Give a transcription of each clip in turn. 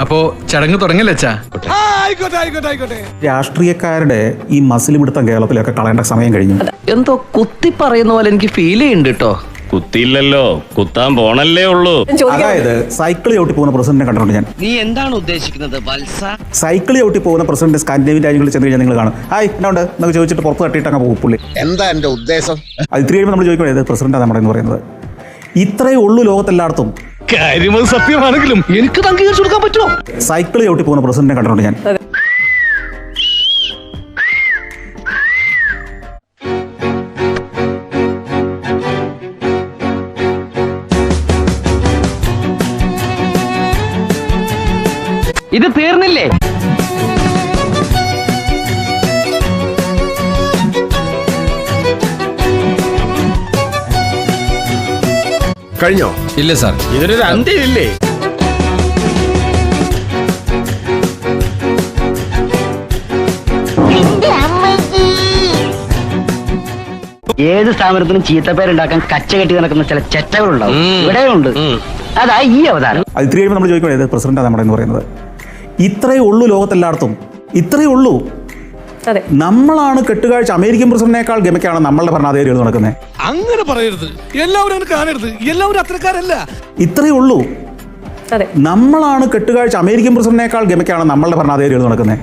അപ്പോ ചടങ്ങ് തുടങ്ങല്ലേ അച്ഛാ? രാഷ്ട്രീയക്കാരുടെ ഈ മസിൽ പിടുത്തം കേരളത്തിലൊക്കെ കളയേണ്ട സമയം കഴിഞ്ഞു. എന്തോ കുത്തി പറയുന്ന പോലെ എനിക്ക് ഫീൽ ചെയ്യുന്നുണ്ട് കേട്ടോ. കുത്തിയില്ലല്ലോ, കുത്താൻ പോണല്ലേ ഉള്ളൂ. അതായത് സൈക്കിൾ ചവിട്ടി പോകുന്ന പ്രസിഡന്റിനെ കണ്ടിട്ടുണ്ട് ഞാൻ. നീ എന്താണ് ഉദ്ദേശിക്കുന്നത് വത്സ? സൈക്കിൾ ചവിട്ടി പോകുന്ന പ്രസിഡന്റ് സ്കാൻഡിനേവിയൻ രാജ്യങ്ങളിൽ ചെന്ന് കഴിഞ്ഞാൽ നിങ്ങൾ കാണും. ഹായ് എന്നാണ്ട് എന്നൊക്കെ ചോദിച്ചിട്ട് പുറത്ത് തട്ടിയിട്ട് അങ്ങ് പോകും പുള്ളി. എന്താ എന്റെ ഉദ്ദേശം? അത് ഇത്തിരി കഴിയുമ്പോൾ നമ്മൾ ചോദിക്കണേ പ്രസിഡന്റാണ് നമ്മുടെ എന്ന് പറയുന്നത്. ഇത്രയേ ഉള്ളൂ ലോകത്തെല്ലായിടത്തും. കാര്യം സത്യമാണെങ്കിലും എനിക്ക് അംഗീകരിച്ചു കൊടുക്കാൻ പറ്റുമോ? സൈക്കിൾ ചവിട്ടി പോകുന്ന പ്രസിഡന്റിനെ കണ്ടിട്ടുണ്ട് ഞാൻ. ഇത് തീർന്നില്ലേ? കഴിഞ്ഞോ? ഇല്ല സാർ, ഇതിനൊരു അന്ത്യമില്ലേ? ഏത് സ്ഥാപനത്തിനും ചീത്തപ്പേരുണ്ടാക്കാൻ കച്ച കെട്ടി നടക്കുന്ന ചില ചെറ്റകളുണ്ടാവും. ഇവിടെയുണ്ട്. അതാ ഈ അവതാരം. അത് ഇത്തിരി കഴിയുമ്പോൾ നമ്മൾ ചോദിക്കണേ പ്രസിഡന്റാണ് നമ്മുടെ എന്ന് പറയുന്നത്. ഇത്രയേ ഉള്ളൂ ലോകത്തെല്ലായിടത്തും. ഇത്രയേ ഉള്ളൂ. നമ്മളാണ് കെട്ടുകാഴ്ച. അമേരിക്കൻ പ്രസിഡന്റിനേക്കാൾ ഗമയ്ക്കാണ് നമ്മളുടെ ഭരണാധികാരികൾ നടക്കുന്നത്. അങ്ങനെ പറയരുത്, എല്ലാവരും കാണരുത്, എല്ലാവരും അത്രക്കാരല്ല. ഇത്രയേ ഉള്ളൂ. നമ്മളാണ് കെട്ടുകാഴ്ച. അമേരിക്കൻ പ്രസിഡന്റിനേക്കാൾ ഗമയ്ക്കാണ് നമ്മളുടെ ഭരണാധികാരികൾ നടക്കുന്നത്.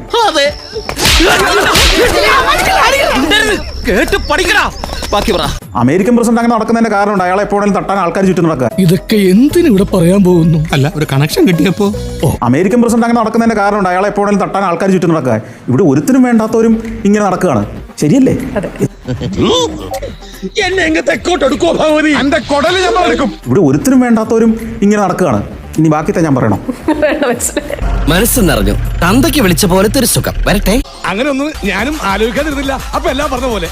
അമേരിക്കൻ പ്രസിഡന്റ് അങ്ങനെ നടക്കുന്നതിന്റെ കാരണമുണ്ട്. അയാളെ എപ്പോഴും തട്ടാൻ ആൾക്കാർ ചുറ്റും നടക്കുക. ഇതൊക്കെ എന്തിനു ഇവിടെ പറയാൻ പോകുന്നു? അല്ല, ഒരു കണക്ഷൻ കിട്ടിയപ്പോ. അമേരിക്കൻ പ്രസിഡന്റ് അങ്ങനെ നടക്കുന്നതിന്റെ കാരണമുണ്ട്. അയാളെ എപ്പോഴും തട്ടാൻ ആൾക്കാർ ചുറ്റും നടക്കുക. ഇവിടെ ഒരുത്തിനും വേണ്ടാത്തവരും ഇങ്ങനെ നടക്കുകയാണ്. ശരിയല്ലേ? ഇവിടെ ഒരുത്തിനും വേണ്ടാത്തവരും ഇങ്ങനെ നടക്കുകയാണ്. ഇനി ബാക്കിത്തെ ഞാൻ പറയണം. മനസ്സ് നിറഞ്ഞു. തന്തയ്ക്ക് വിളിച്ച പോലത്തെ ഒരു സുഖം വരട്ടെ. അങ്ങനെ ഒന്നും ഞാനും ആലോചിക്കാതിരുന്നില്ല. അപ്പൊ എല്ലാം പറഞ്ഞ പോലെ